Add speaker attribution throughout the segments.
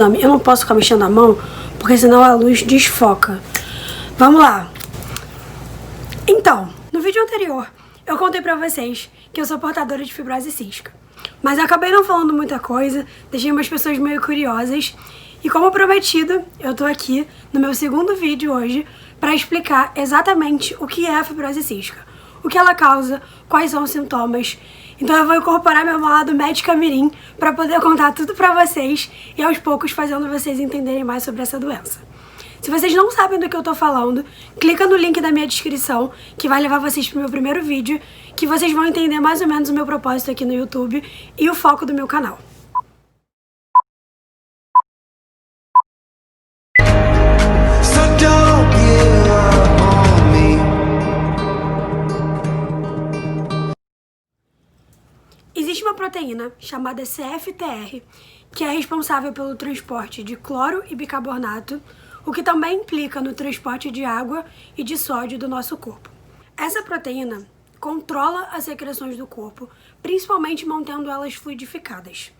Speaker 1: Eu não posso ficar mexendo a mão, porque senão a luz desfoca. Vamos lá. Então, no vídeo anterior, eu contei pra vocês que eu sou portadora de fibrose cística. Mas eu acabei não falando muita coisa, deixei umas pessoas meio curiosas. E como prometido, eu tô aqui no meu segundo vídeo hoje pra explicar exatamente o que é a fibrose cística, o que ela causa, quais são os sintomas. Então eu vou incorporar meu lado médica mirim pra poder contar tudo pra vocês e aos poucos fazendo vocês entenderem mais sobre essa doença. Se vocês não sabem do que eu tô falando, clica no link da minha descrição, que vai levar vocês pro meu primeiro vídeo, que vocês vão entender mais ou menos o meu propósito aqui no YouTube e o foco do meu canal. Existe uma proteína chamada CFTR, que é responsável pelo transporte de cloro e bicarbonato, o que também implica no transporte de água e de sódio do nosso corpo. Essa proteína controla as secreções do corpo, principalmente mantendo elas fluidificadas.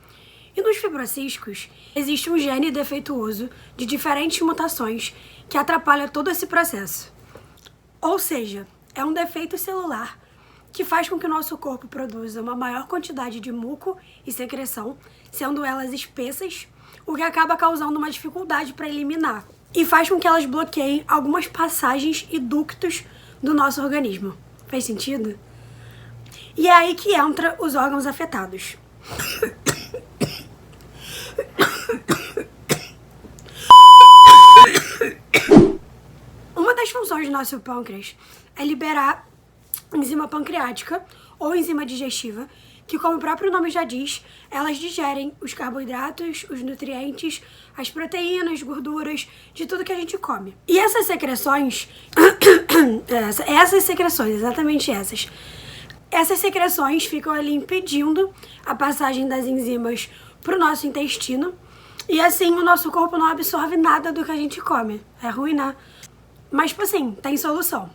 Speaker 1: E nos fibrocísticos, existe um gene defeituoso de diferentes mutações que atrapalha todo esse processo. Ou seja, é um defeito celular que faz com que o nosso corpo produza uma maior quantidade de muco e secreção, sendo elas espessas, o que acaba causando uma dificuldade para eliminar, e faz com que elas bloqueiem algumas passagens e ductos do nosso organismo. Faz sentido? E é aí que entra os órgãos afetados. Uma das funções do nosso pâncreas é liberar enzima pancreática ou enzima digestiva, que, como o próprio nome já diz, elas digerem os carboidratos, os nutrientes, as proteínas, gorduras, de tudo que a gente come. E essas secreções, exatamente essas secreções ficam ali impedindo a passagem das enzimas para o nosso intestino, e assim o nosso corpo não absorve nada do que a gente come. É ruim, né? Mas, tipo assim, tem solução.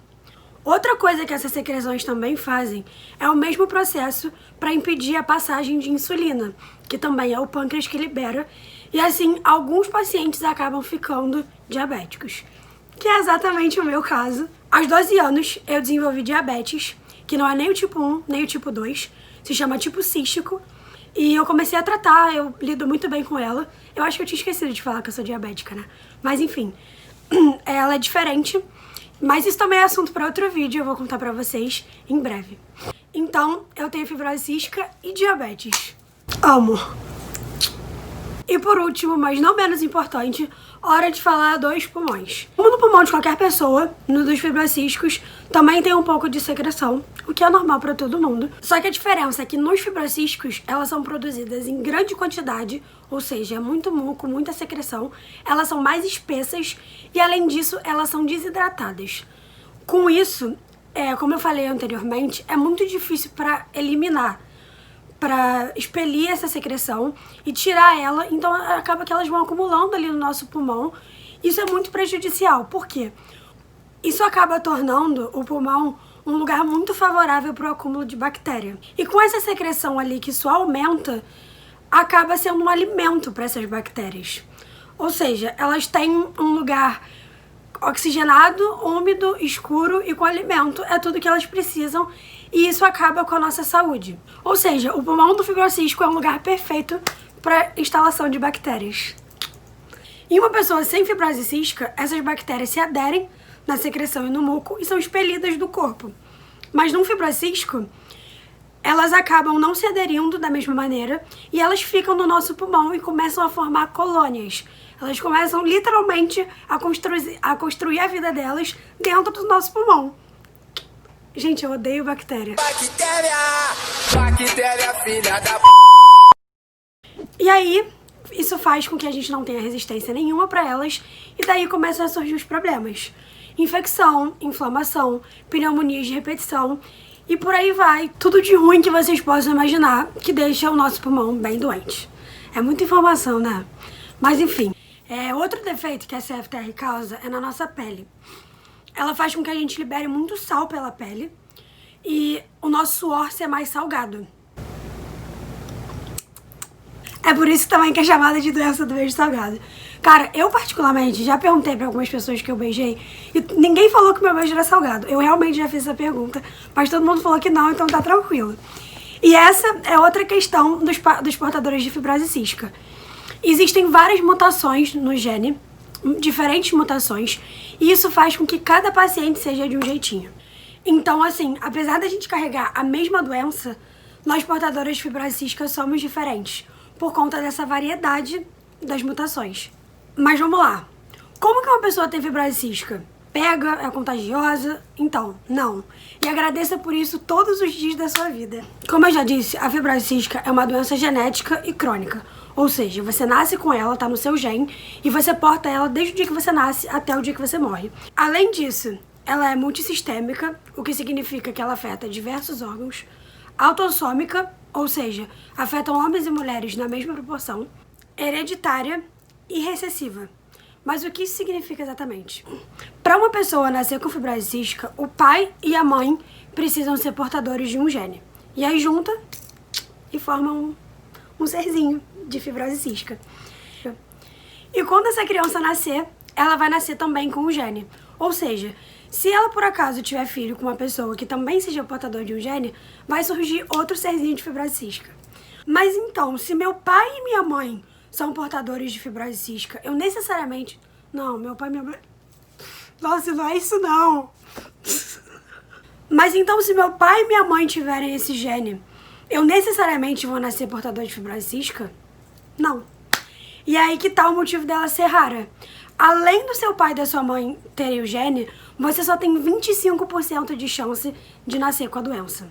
Speaker 1: Outra coisa que essas secreções também fazem é o mesmo processo para impedir a passagem de insulina, que também é o pâncreas que libera, e assim alguns pacientes acabam ficando diabéticos, que é exatamente o meu caso. Aos 12 anos eu desenvolvi diabetes, que não é nem o tipo 1 nem o tipo 2, se chama tipo cístico, e eu comecei a tratar, eu lido muito bem com ela. Eu acho que eu tinha esquecido de falar que eu sou diabética, né? Mas enfim, ela é diferente. Mas isso também é assunto para outro vídeo, eu vou contar pra vocês em breve. Então, eu tenho fibrose cística e diabetes. Amo! E por último, mas não menos importante, hora de falar dos pulmões. Como no pulmão de qualquer pessoa, no dos fibrocísticos também tem um pouco de secreção, o que é normal para todo mundo. Só que a diferença é que nos fibrocísticos, elas são produzidas em grande quantidade, ou seja, muito muco, muita secreção, elas são mais espessas e, além disso, elas são desidratadas. Com isso, como eu falei anteriormente, é muito difícil para eliminar, para expelir essa secreção e tirar ela, então acaba que elas vão acumulando ali no nosso pulmão. Isso é muito prejudicial, por quê? Isso acaba tornando o pulmão um lugar muito favorável para o acúmulo de bactéria. E com essa secreção ali que só aumenta, acaba sendo um alimento para essas bactérias. Ou seja, elas têm um lugar oxigenado, úmido, escuro e com alimento. É tudo que elas precisam e isso acaba com a nossa saúde. Ou seja, o pulmão do fibrocístico é um lugar perfeito para instalação de bactérias. Em uma pessoa sem fibrose cística, essas bactérias se aderem na secreção e no muco e são expelidas do corpo. Mas num fibrocístico, elas acabam não se aderindo da mesma maneira e elas ficam no nosso pulmão e começam a formar colônias. Elas começam literalmente a construir a vida delas dentro do nosso pulmão. Gente, eu odeio bactéria. Bactéria, filha da... E aí, isso faz com que a gente não tenha resistência nenhuma para elas e daí começam a surgir os problemas. Infecção, inflamação, pneumonias de repetição e por aí vai. Tudo de ruim que vocês possam imaginar que deixa o nosso pulmão bem doente. É muita informação, né? Mas enfim, outro defeito que a CFTR causa é na nossa pele. Ela faz com que a gente libere muito sal pela pele e o nosso suor ser mais salgado. É por isso também que é chamada de doença do beijo salgado. Cara, eu particularmente já perguntei pra algumas pessoas que eu beijei e ninguém falou que meu beijo era salgado. Eu realmente já fiz essa pergunta, mas todo mundo falou que não, então tá tranquilo. E essa é outra questão dos portadores de fibrose cística. Existem várias mutações no gene, diferentes mutações, e isso faz com que cada paciente seja de um jeitinho. Então, assim, apesar da gente carregar a mesma doença, nós portadores de fibrose cística somos diferentes, por conta dessa variedade das mutações. Mas vamos lá. Como que uma pessoa tem fibrose cística? Pega, é contagiosa? Então, não. E agradeça por isso todos os dias da sua vida. Como eu já disse, a fibrose cística é uma doença genética e crônica. Ou seja, você nasce com ela, tá no seu gene, e você porta ela desde o dia que você nasce até o dia que você morre. Além disso, ela é multissistêmica, o que significa que ela afeta diversos órgãos, autossômica, ou seja, afetam homens e mulheres na mesma proporção, hereditária e recessiva. Mas o que isso significa exatamente? Para uma pessoa nascer com fibrose cística, o pai e a mãe precisam ser portadores de um gene. E aí junta e formam um serzinho de fibrose cística. E quando essa criança nascer, ela vai nascer também com um gene. Ou seja, se ela por acaso tiver filho com uma pessoa que também seja portador de um gene, vai surgir outro serzinho de fibrose cística. Mas então, se meu pai e minha mãe são portadores de fibrose cística, eu necessariamente... Não, meu pai e minha mãe... Nossa, não é isso não. Mas então, se meu pai e minha mãe tiverem esse gene, eu necessariamente vou nascer portador de fibrose cística? Não. E é aí que tá o motivo dela ser rara. Além do seu pai e da sua mãe terem o gene, você só tem 25% de chance de nascer com a doença.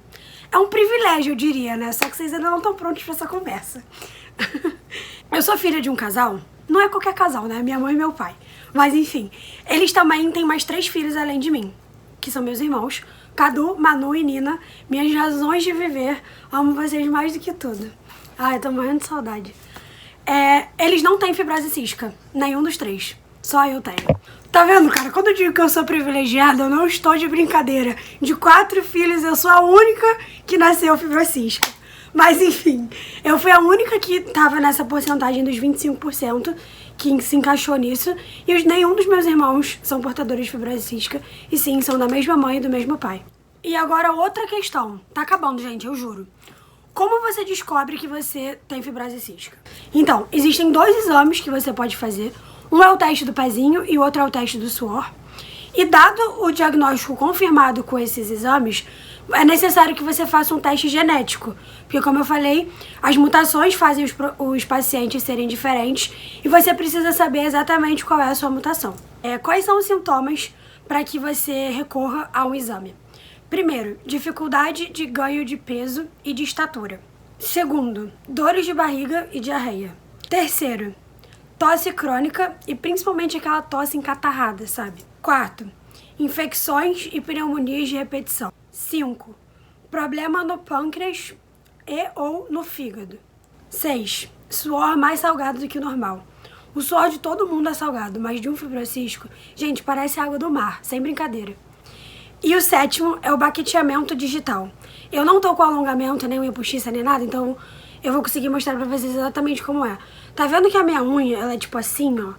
Speaker 1: É um privilégio, eu diria, né? Só que vocês ainda não estão prontos pra essa conversa. Eu sou filha de um casal, não é qualquer casal, né? Minha mãe e meu pai. Mas enfim, eles também têm mais 3 filhos além de mim, que são meus irmãos, Cadu, Manu e Nina, minhas razões de viver. Amo vocês mais do que tudo. Ai, eu tô morrendo de saudade. Eles não têm fibrose cística, nenhum dos 3. Só eu tenho. Tá vendo, cara? Quando eu digo que eu sou privilegiada, eu não estou de brincadeira. De 4 filhos, eu sou a única que nasceu fibrose cística. Mas enfim, eu fui a única que tava nessa porcentagem dos 25%, que se encaixou nisso. E nenhum dos meus irmãos são portadores de fibrose cística. E sim, são da mesma mãe e do mesmo pai. E agora outra questão. Tá acabando, gente, eu juro. Como você descobre que você tem fibrose cística? Então, existem 2 exames que você pode fazer. Um é o teste do pezinho e o outro é o teste do suor. E dado o diagnóstico confirmado com esses exames, é necessário que você faça um teste genético. Porque, como eu falei, as mutações fazem os pacientes serem diferentes e você precisa saber exatamente qual é a sua mutação. Quais são os sintomas para que você recorra a um exame? Primeiro, dificuldade de ganho de peso e de estatura. Segundo, dores de barriga e diarreia. Terceiro, tosse crônica e principalmente aquela tosse encatarrada, sabe? Quarto, infecções e pneumonias de repetição. 5, problema no pâncreas e ou no fígado. 6, suor mais salgado do que o normal. O suor de todo mundo é salgado, mas de um fibrocístico, gente, parece água do mar, sem brincadeira. E o 7º é o baqueteamento digital. Eu não tô com alongamento, nem unha postiça, nem nada, então eu vou conseguir mostrar pra vocês exatamente como é. Tá vendo que a minha unha, ela é tipo assim, ó?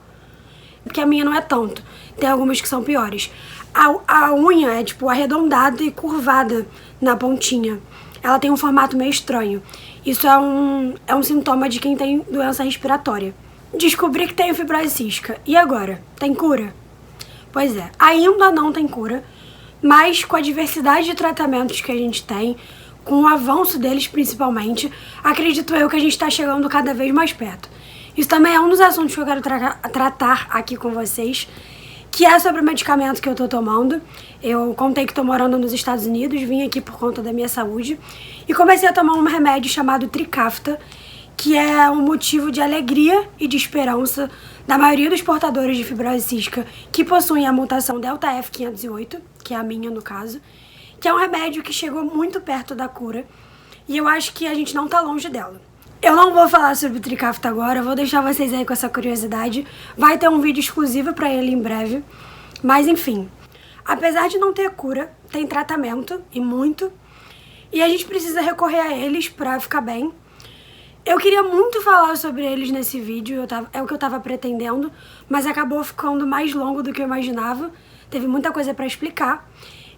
Speaker 1: Porque a minha não é tanto. Tem algumas que são piores. A unha é tipo arredondada e curvada na pontinha. Ela tem um formato meio estranho. Isso é um sintoma de quem tem doença respiratória. Descobri que tenho fibrose cística. E agora? Tem cura? Pois é, ainda não tem cura. Mas com a diversidade de tratamentos que a gente tem, com o avanço deles principalmente, acredito eu que a gente está chegando cada vez mais perto. Isso também é um dos assuntos que eu quero tratar aqui com vocês, que é sobre o medicamento que eu tô tomando. Eu contei que tô morando nos Estados Unidos, vim aqui por conta da minha saúde, e comecei a tomar um remédio chamado Trikafta, que é um motivo de alegria e de esperança da maioria dos portadores de fibrose cística que possuem a mutação Delta F508, que é a minha no caso, que é um remédio que chegou muito perto da cura, e eu acho que a gente não tá longe dela. Eu não vou falar sobre o Trikafta agora, eu vou deixar vocês aí com essa curiosidade. Vai ter um vídeo exclusivo pra ele em breve. Mas enfim, apesar de não ter cura, tem tratamento, e muito. E a gente precisa recorrer a eles pra ficar bem. Eu queria muito falar sobre eles nesse vídeo, é o que eu tava pretendendo, mas acabou ficando mais longo do que eu imaginava. Teve muita coisa pra explicar.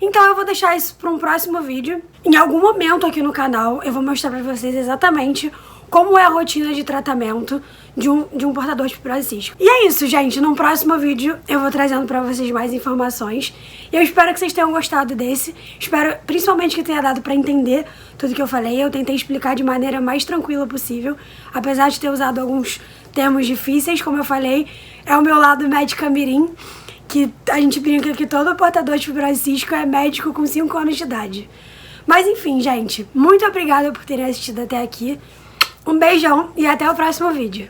Speaker 1: Então eu vou deixar isso para um próximo vídeo. Em algum momento aqui no canal eu vou mostrar pra vocês exatamente como é a rotina de tratamento de um portador de fibrose cística. E é isso, gente. Num próximo vídeo eu vou trazendo pra vocês mais informações. E eu espero que vocês tenham gostado desse. Espero principalmente que tenha dado pra entender tudo que eu falei. Eu tentei explicar de maneira mais tranquila possível. Apesar de ter usado alguns termos difíceis, como eu falei, é o meu lado médica mirim, que a gente brinca que todo portador de fibrose cística é médico com 5 anos de idade. Mas enfim, gente, muito obrigada por terem assistido até aqui. Um beijão e até o próximo vídeo.